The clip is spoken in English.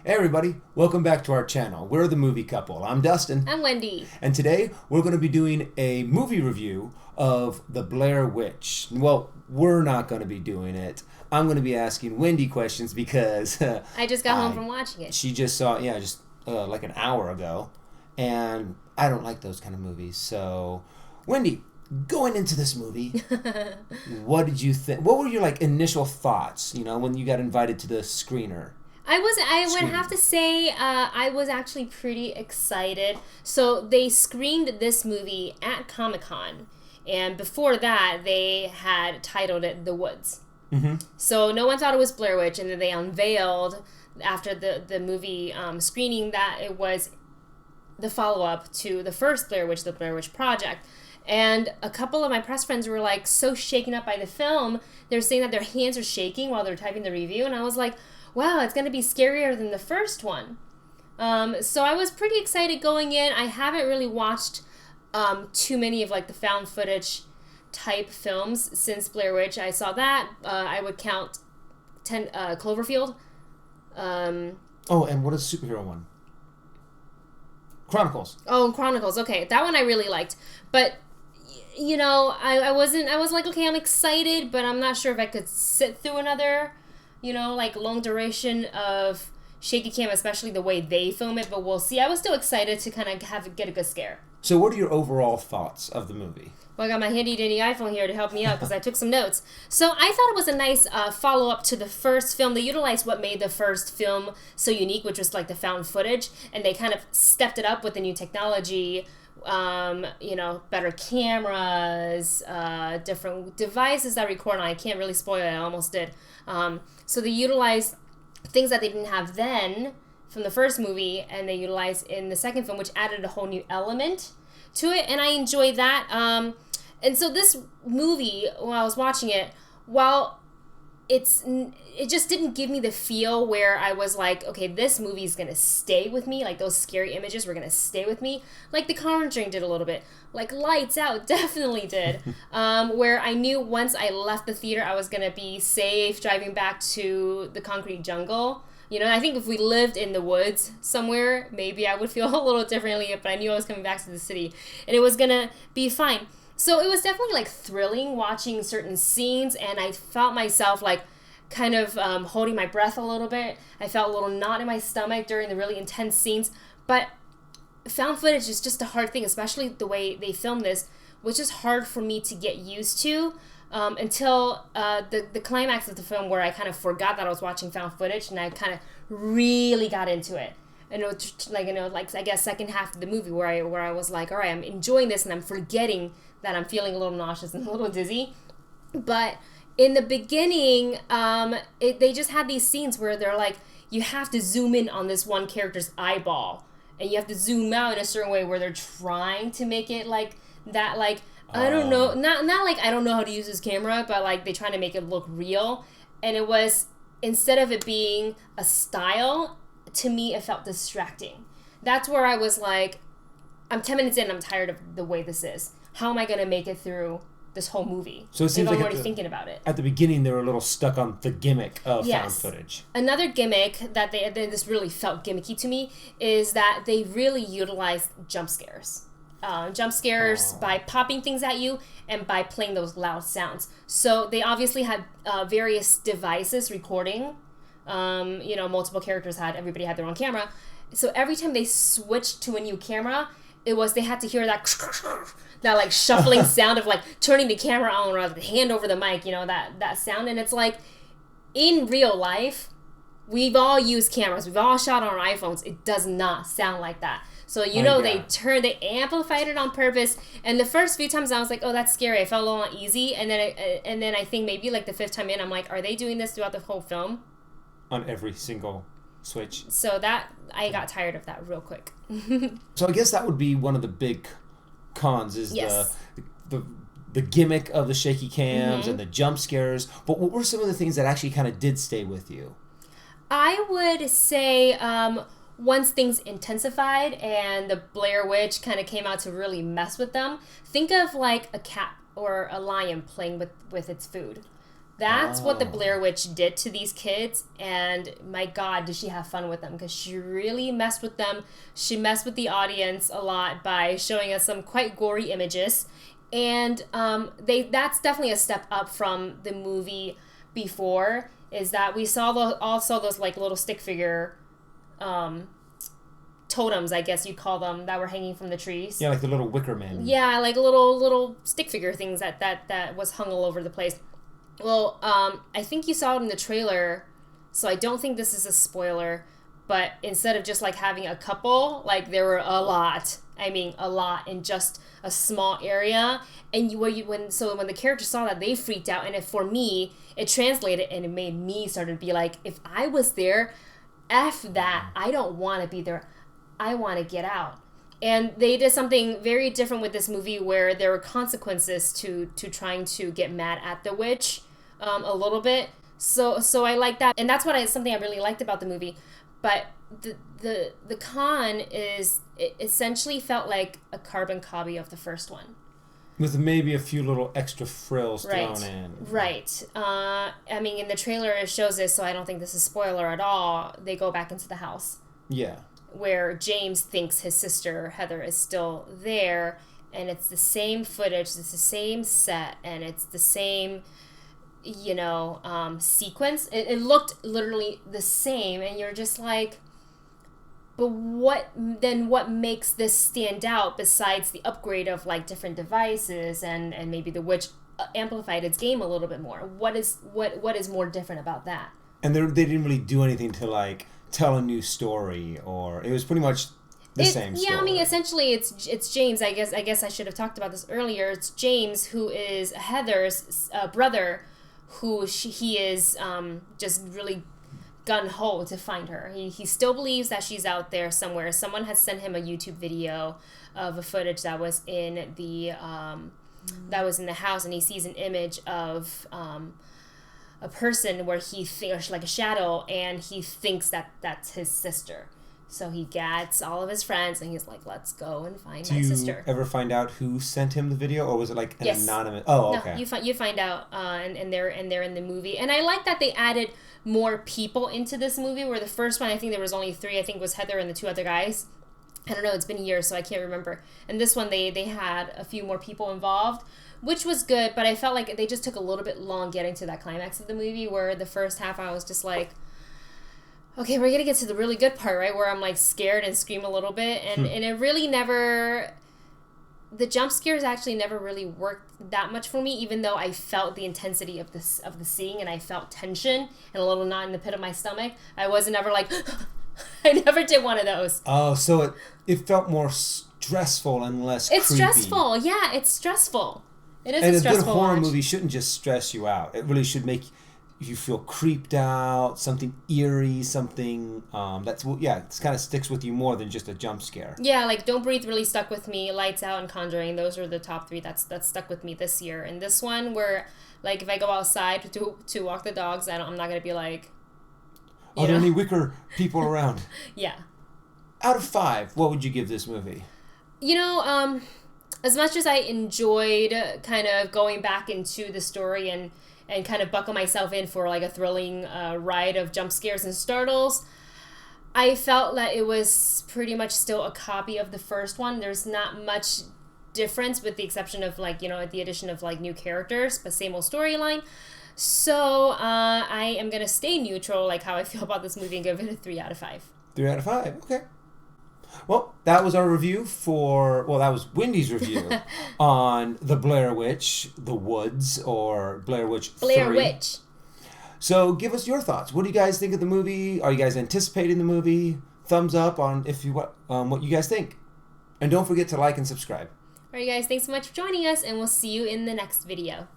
Hey everybody, welcome back to our channel. We're the Movie Couple. I'm Dustin. I'm Wendy. And today we're going to be doing a movie review of The Blair Witch. Well, we're not going to be doing it. I'm going to be asking Wendy questions because... I just got home from watching it. She just saw it, like an hour ago. And I don't like those kind of movies. So, Wendy, going into this movie, what did you think? What were your initial thoughts, when you got invited to the screener? I would have to say I was actually pretty excited. So they screened this movie at Comic-Con, and before that they had titled it The Woods. Mm-hmm. So no one thought it was Blair Witch, and then they unveiled after the movie screening that it was the follow-up to the first Blair Witch, the Blair Witch Project. And a couple of my press friends were so shaken up by the film. They're saying that their hands are shaking while they're typing the review, and I was like, wow, it's going to be scarier than the first one. So I was pretty excited going in. I haven't really watched too many of the found footage type films since Blair Witch. I saw that. I would count Cloverfield. And what is the superhero one? Chronicles. Oh, Chronicles. Okay, that one I really liked. But, I was like, okay, I'm excited, but I'm not sure if I could sit through another... long duration of shaky cam, especially the way they film it, but we'll see. I was still excited to kind of get a good scare. So what are your overall thoughts of the movie? Well, I got my handy-dandy iPhone here to help me out because I took some notes. So I thought it was a nice follow-up to the first film. They utilized what made the first film so unique, which was the found footage, and they kind of stepped it up with the new technology, better cameras, different devices that record on. I can't really spoil it. I almost did. So they utilized things that they didn't have then from the first movie, and they utilized in the second film, which added a whole new element to it, and I enjoyed that. And so this movie, while I was watching it, while it just didn't give me the feel where I was like, okay, this movie is going to stay with me. Those scary images were going to stay with me. The Conjuring did a little bit. Lights Out definitely did. Where I knew once I left the theater, I was going to be safe driving back to the concrete jungle. I think if we lived in the woods somewhere, maybe I would feel a little differently, but I knew I was coming back to the city, and it was going to be fine. So it was definitely thrilling watching certain scenes, and I felt myself kind of holding my breath a little bit. I felt a little knot in my stomach during the really intense scenes, but found footage is just a hard thing, especially the way they filmed this, was just hard for me to get used to until the climax of the film, where I kind of forgot that I was watching found footage, and I kind of really got into it. And it was I guess second half of the movie where I was like, all right, I'm enjoying this, and I'm forgetting that I'm feeling a little nauseous and a little dizzy. But in the beginning, they just had these scenes where they're you have to zoom in on this one character's eyeball, and you have to zoom out in a certain way where they're trying to make it that I don't know, not I don't know how to use this camera, but they're trying to make it look real. And it was, instead of it being a style, to me it felt distracting. That's where I was I'm 10 minutes in, I'm tired of the way this is. How am I going to make it through this whole movie? So it seems I'm already thinking about it. At the beginning, they were a little stuck on the gimmick of found footage. Another gimmick that this really felt gimmicky to me is that they really utilized jump scares. By popping things at you and by playing those loud sounds. So they obviously had various devices recording. Multiple characters everybody had their own camera. So every time they switched to a new camera, they had to hear that shuffling sound of turning the camera on, or the hand over the mic, that sound. And it's in real life, we've all used cameras, we've all shot on our iPhones. It does not sound like that. So they amplified it on purpose. And the first few times I was like, oh, that's scary. I felt a little uneasy. And then I think maybe the fifth time in, I'm like, are they doing this throughout the whole film? On every single switch. So that I got tired of that real quick. So I guess that would be one of the big cons is the gimmick of the shaky cams and the jump scares. But what were some of the things that actually kind of did stay with you? I would say once things intensified and the Blair Witch kind of came out to really mess with them, think of a cat or a lion playing with its food. That's what the Blair Witch did to these kids, and my God, did she have fun with them, because she really messed with them. She messed with the audience a lot by showing us some quite gory images, and that's definitely a step up from the movie before, is that we saw those like little stick figure totems, I guess you'd call them, that were hanging from the trees. Yeah, like the little wicker man. Yeah, like little stick figure things that was hung all over the place. Well, I think you saw it in the trailer, so I don't think this is a spoiler, but instead of just like having a couple, like there were a lot. I mean, a lot in just a small area. And when the characters saw that, they freaked out. And for me, it translated and it made me start to be like, if I was there, F that. I don't want to be there. I want to get out. And they did something very different with this movie, where there were consequences to trying to get mad at the witch a little bit. So I like that, and that's something I really liked about the movie. But the con is, it essentially felt like a carbon copy of the first one, with maybe a few little extra frills thrown in. Right. I mean, in the trailer it shows this, so I don't think this is spoiler at all. They go back into the house. Yeah. Where James thinks his sister Heather is still there, and it's the same footage, it's the same set, and it's the same, sequence. It looked literally the same, and you're just like, but what makes this stand out besides the upgrade of like different devices and maybe the witch amplified its game a little bit more? What is more different about that? And they didn't really do anything to like tell a new story, or it was pretty much the same story. Yeah, I mean, essentially it's James. I guess I should have talked about this earlier. It's James, who is Heather's brother, who he is just really gun-ho to find her. He still believes that she's out there somewhere. Someone has sent him a YouTube video of a footage that was in the house, and he sees an image of a person where he thinks like a shadow, and he thinks that that's his sister. So he gets all of his friends, and he's like, "Let's go and find my sister." Do you ever find out who sent him the video, or was it like an anonymous? Oh, okay. No, you find out, and they're in the movie, and I like that they added more people into this movie. Where the first one, I think there was only 3. I think it was Heather and the 2 other guys. I don't know. It's been years, so I can't remember. And this one, they had a few more people involved, which was good, but I felt like they just took a little bit long getting to that climax of the movie, where the first half I was just like, okay, we're going to get to the really good part, right, where I'm like scared and scream a little bit, and it really never, the jump scares actually never really worked that much for me, even though I felt the intensity of the seeing, and I felt tension and a little knot in the pit of my stomach. I wasn't ever like, I never did one of those. Oh, so it felt more stressful and less creepy. It's stressful, yeah, it's stressful. It is and a stressful good horror watch. movie shouldn't just stress you out. It really should make you feel creeped out, something eerie, something it kind of sticks with you more than just a jump scare. Yeah, like Don't Breathe really stuck with me. Lights Out and Conjuring, those are the top 3 that's stuck with me this year. And this one, where like if I go outside to walk the dogs, I'm not gonna be like, are there any wicker people around? Yeah. Out of 5, what would you give this movie? As much as I enjoyed kind of going back into the story and kind of buckle myself in for like a thrilling ride of jump scares and startles, I felt that it was pretty much still a copy of the first one. There's not much difference, with the exception of like, the addition of like new characters, but same old storyline. So I am going to stay neutral, like how I feel about this movie, and give it a 3 out of 5. 3 out of 5, okay. Well, that was our review that was Wendy's review on The Blair Witch, The Woods, or Blair Witch 3. Blair Witch. So give us your thoughts. What do you guys think of the movie? Are you guys anticipating the movie? Thumbs up on what you guys think. And don't forget to like and subscribe. All right, guys, thanks so much for joining us, and we'll see you in the next video.